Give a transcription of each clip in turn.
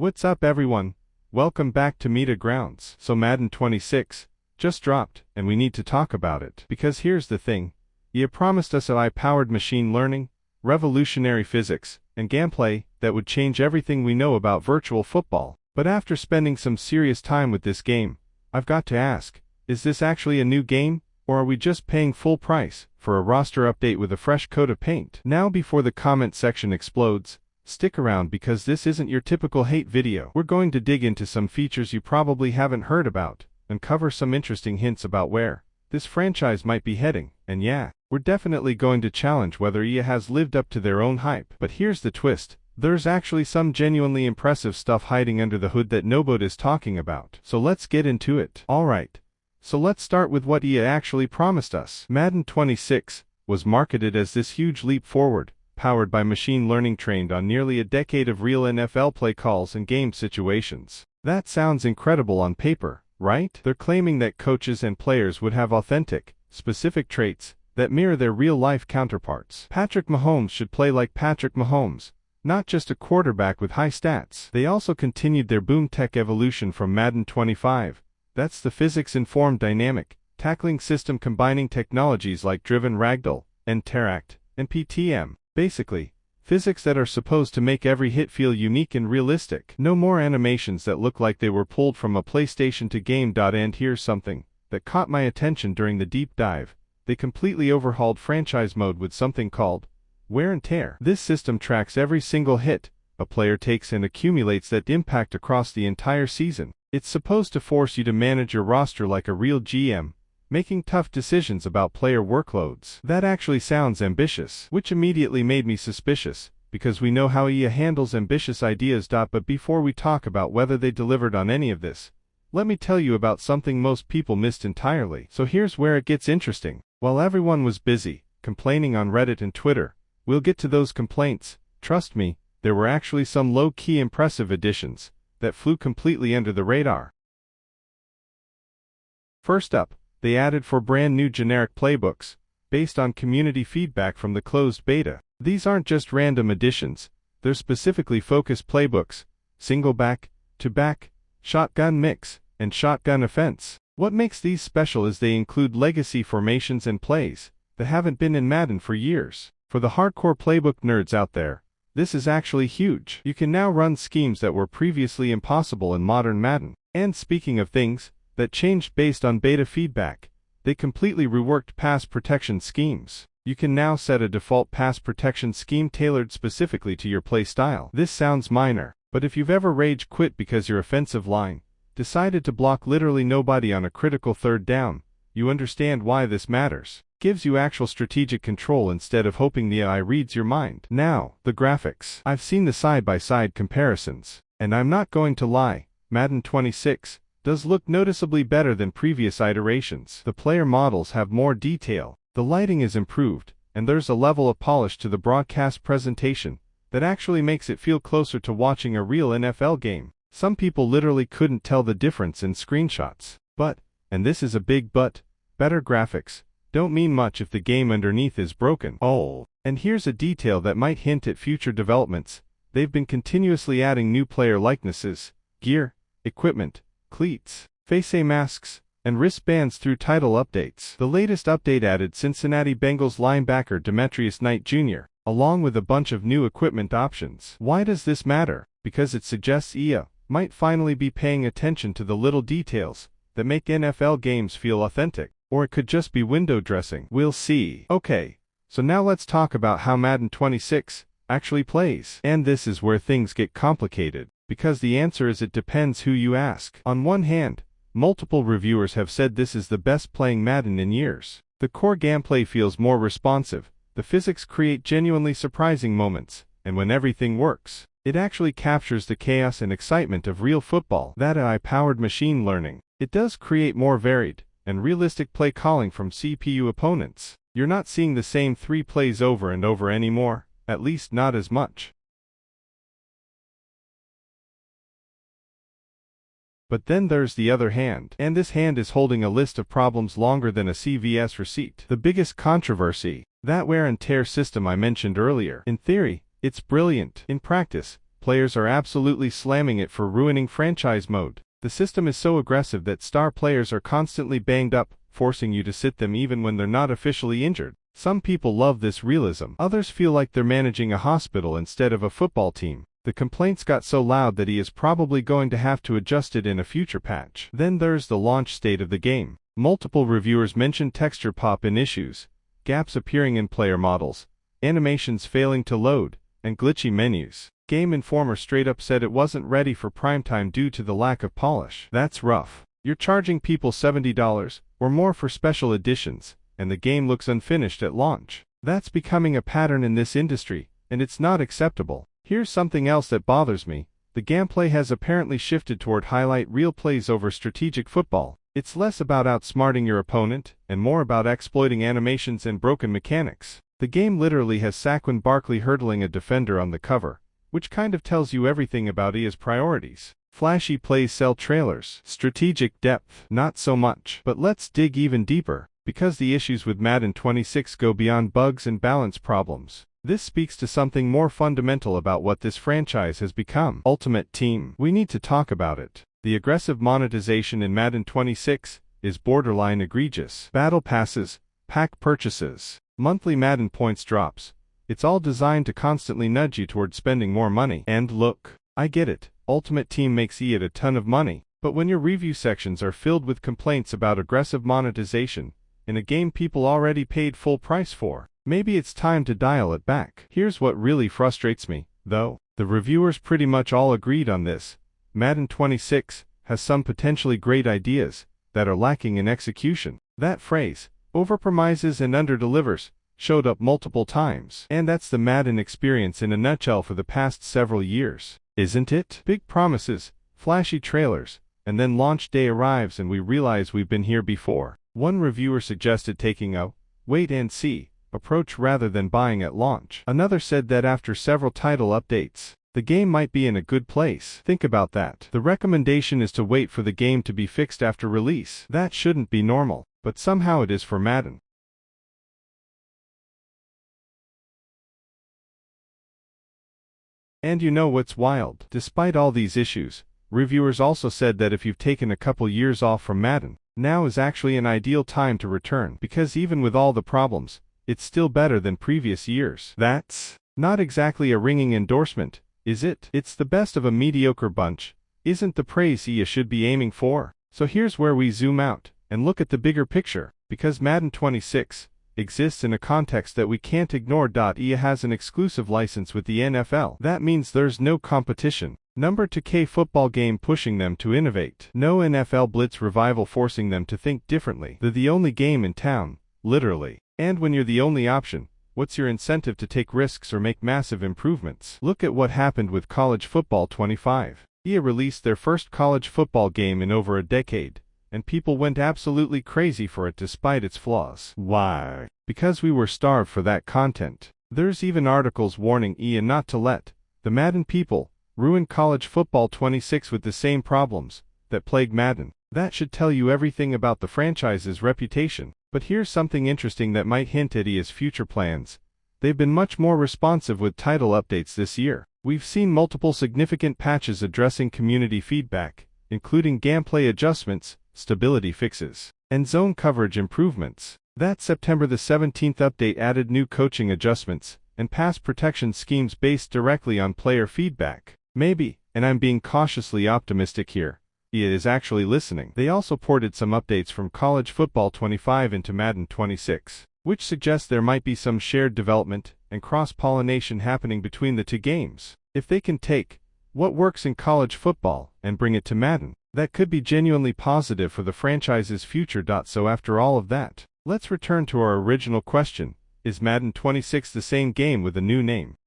What's up everyone? Welcome back to Meta Grounds. So Madden 26 just dropped, and we need to talk about it. Because here's the thing. EA promised us AI-powered machine learning, revolutionary physics, and gameplay that would change everything we know about virtual football. But after spending some serious time with this game, I've got to ask, is this actually a new game, or are we just paying full price for a roster update with a fresh coat of paint? Now before the comment section explodes, stick around because this isn't your typical hate video. We're going to dig into some features you probably haven't heard about, and cover some interesting hints about where this franchise might be heading. And yeah, we're definitely going to challenge whether EA has lived up to their own hype. But here's the twist. There's actually some genuinely impressive stuff hiding under the hood that nobody is talking about. So let's get into it. Alright. So let's start with what EA actually promised us. Madden 26 was marketed as this huge leap forward, powered by machine learning trained on nearly a decade of real NFL play calls and game situations. That sounds incredible on paper, right? They're claiming that coaches and players would have authentic, specific traits that mirror their real-life counterparts. Patrick Mahomes should play like Patrick Mahomes, not just a quarterback with high stats. They also continued their boom tech evolution from Madden 25. That's the physics-informed dynamic tackling system combining technologies like driven ragdoll, interact, and PTM. Basically, physics that are supposed to make every hit feel unique and realistic. No more animations that look like they were pulled from a PlayStation to game. And here's something that caught my attention during the deep dive. They completely overhauled franchise mode with something called wear and tear. This system tracks every single hit a player takes and accumulates that impact across the entire season. It's supposed to force you to manage your roster like a real GM, making tough decisions about player workloads. That actually sounds ambitious, which immediately made me suspicious, because we know how EA handles ambitious ideas. But before we talk about whether they delivered on any of this, let me tell you about something most people missed entirely. So here's where it gets interesting. While everyone was busy complaining on Reddit and Twitter, we'll get to those complaints. Trust me, there were actually some low-key impressive additions that flew completely under the radar. First up, they added 4 brand new generic playbooks, based on community feedback from the closed beta. These aren't just random additions, they're specifically focused playbooks: single back, to back, shotgun mix, and shotgun offense. What makes these special is they include legacy formations and plays that haven't been in Madden for years. For the hardcore playbook nerds out there, this is actually huge. You can now run schemes that were previously impossible in modern Madden. And speaking of things that changed based on beta feedback, they completely reworked pass protection schemes. You can now set a default pass protection scheme tailored specifically to your play style. This sounds minor, but if you've ever rage quit because your offensive line decided to block literally nobody on a critical third down, you understand why this matters. Gives you actual strategic control instead of hoping the AI reads your mind. Now, the graphics. I've seen the side-by-side comparisons, and I'm not going to lie, Madden 26 does look noticeably better than previous iterations. The player models have more detail, the lighting is improved, and there's a level of polish to the broadcast presentation that actually makes it feel closer to watching a real NFL game. Some people literally couldn't tell the difference in screenshots. But, and this is a big but, better graphics don't mean much if the game underneath is broken. Oh, and here's a detail that might hint at future developments. They've been continuously adding new player likenesses, gear, equipment, cleats, face masks, and wristbands through title updates. The latest update added Cincinnati Bengals linebacker Demetrius Knight Jr., along with a bunch of new equipment options. Why does this matter? Because it suggests EA might finally be paying attention to the little details that make NFL games feel authentic. Or it could just be window dressing. We'll see. Okay, so now let's talk about how Madden 26 actually plays. And this is where things get complicated, because the answer is it depends who you ask. On one hand, multiple reviewers have said this is the best playing Madden in years. The core gameplay feels more responsive, the physics create genuinely surprising moments, and when everything works, it actually captures the chaos and excitement of real football. That AI-powered machine learning, it does create more varied and realistic play calling from CPU opponents. You're not seeing the same 3 plays over and over anymore, at least not as much. But then there's the other hand, and this hand is holding a list of problems longer than a CVS receipt. The biggest controversy, that wear and tear system I mentioned earlier. In theory, it's brilliant. In practice, Players are absolutely slamming it for ruining franchise mode. The system is so aggressive that star players are constantly banged up, forcing you to sit them even when they're not officially injured. Some people love this realism. Others feel like they're managing a hospital instead of a football team. The complaints got so loud that he is probably going to have to adjust it in a future patch. Then there's the launch state of the game. Multiple reviewers mentioned texture pop-in issues, gaps appearing in player models, animations failing to load, and glitchy menus. Game Informer straight up said it wasn't ready for primetime due to the lack of polish. That's rough. You're charging people $70 or more for special editions, and the game looks unfinished at launch. That's becoming a pattern in this industry, and it's not acceptable. Here's something else that bothers me. The gameplay has apparently shifted toward highlight reel plays over strategic football. It's less about outsmarting your opponent, and more about exploiting animations and broken mechanics. The game literally has Saquon Barkley hurdling a defender on the cover, which kind of tells you everything about EA's priorities. Flashy plays sell trailers. Strategic depth, not so much. But let's dig even deeper, because the issues with Madden 26 go beyond bugs and balance problems. This speaks to something more fundamental about what this franchise has become. Ultimate Team. We need to talk about it. The aggressive monetization in Madden 26 is borderline egregious. Battle passes, pack purchases, monthly Madden points drops. It's all designed to constantly nudge you toward spending more money. And look, I get it. Ultimate Team makes EA a ton of money. But when your review sections are filled with complaints about aggressive monetization in a game people already paid full price for, maybe it's time to dial it back. Here's what really frustrates me, though. The reviewers pretty much all agreed on this. Madden 26 has some potentially great ideas that are lacking in execution. That phrase, overpromises and underdelivers, showed up multiple times. And that's the Madden experience in a nutshell for the past several years, isn't it? Big promises, flashy trailers, and then launch day arrives and we realize we've been here before. One reviewer suggested taking a wait and see approach rather than buying at launch. Another said that after several title updates, the game might be in a good place. Think about that. The recommendation is to wait for the game to be fixed after release. That shouldn't be normal, but somehow it is for Madden. And you know what's wild? Despite all these issues, reviewers also said that if you've taken a couple years off from Madden, now is actually an ideal time to return, because even with all the problems, it's still better than previous years. That's not exactly a ringing endorsement, is it? It's the best of a mediocre bunch, isn't the praise EA should be aiming for? So here's where we zoom out and look at the bigger picture, because Madden 26 exists in a context that we can't ignore. EA has an exclusive license with the NFL. That means there's no competition. Number 2K football game pushing them to innovate. No NFL Blitz revival forcing them to think differently. They're the only game in town, literally. And when you're the only option, what's your incentive to take risks or make massive improvements? Look at what happened with College Football 25. EA released their first college football game in over a decade, and people went absolutely crazy for it despite its flaws. Why? Because we were starved for that content. There's even articles warning EA not to let the Madden people ruin College Football 26 with the same problems that plague Madden. That should tell you everything about the franchise's reputation. But here's something interesting that might hint at EA's future plans. They've been much more responsive with title updates this year. We've seen multiple significant patches addressing community feedback, including gameplay adjustments, stability fixes, and zone coverage improvements. That September the 17th update added new coaching adjustments and pass protection schemes based directly on player feedback. Maybe, and I'm being cautiously optimistic here, EA is actually listening. They also ported some updates from College Football 25 into Madden 26, which suggests there might be some shared development and cross-pollination happening between the two games. If they can take what works in college football and bring it to Madden, that could be genuinely positive for the franchise's future. So after all of that, let's return to our original question. Is Madden 26 the same game with a new name?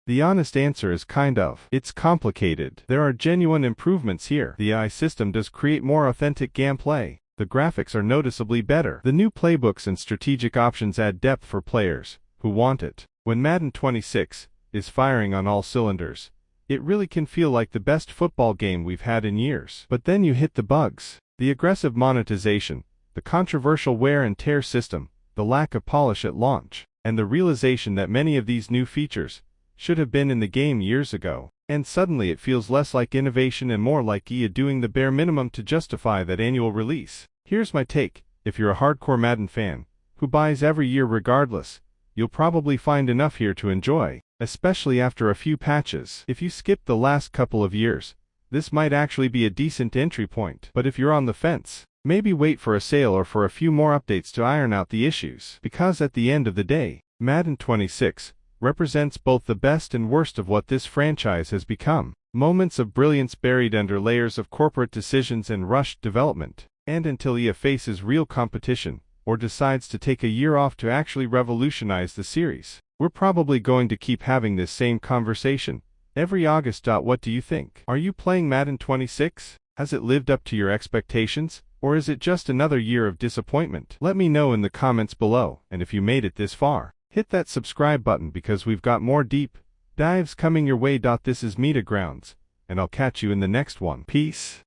The honest answer is kind of. It's complicated. There are genuine improvements here. The AI system does create more authentic gameplay. The graphics are noticeably better. The new playbooks and strategic options add depth for players who want it. When Madden 26 is firing on all cylinders, it really can feel like the best football game we've had in years. But then you hit the bugs. The aggressive monetization, the controversial wear and tear system, the lack of polish at launch, and the realization that many of these new features should have been in the game years ago. And suddenly it feels less like innovation and more like EA doing the bare minimum to justify that annual release. Here's my take: if you're a hardcore Madden fan, who buys every year regardless, you'll probably find enough here to enjoy, especially after a few patches. If you skip the last couple of years, this might actually be a decent entry point. But if you're on the fence, maybe wait for a sale or for a few more updates to iron out the issues. Because at the end of the day, Madden 26 represents both the best and worst of what this franchise has become. Moments of brilliance buried under layers of corporate decisions and rushed development. And until EA faces real competition, or decides to take a year off to actually revolutionize the series, we're probably going to keep having this same conversation every August. What do you think? Are you playing Madden 26? Has it lived up to your expectations, or is it just another year of disappointment? Let me know in the comments below, and if you made it this far, hit that subscribe button because we've got more deep dives coming your way. This is Meta Grounds, and I'll catch you in the next one. Peace.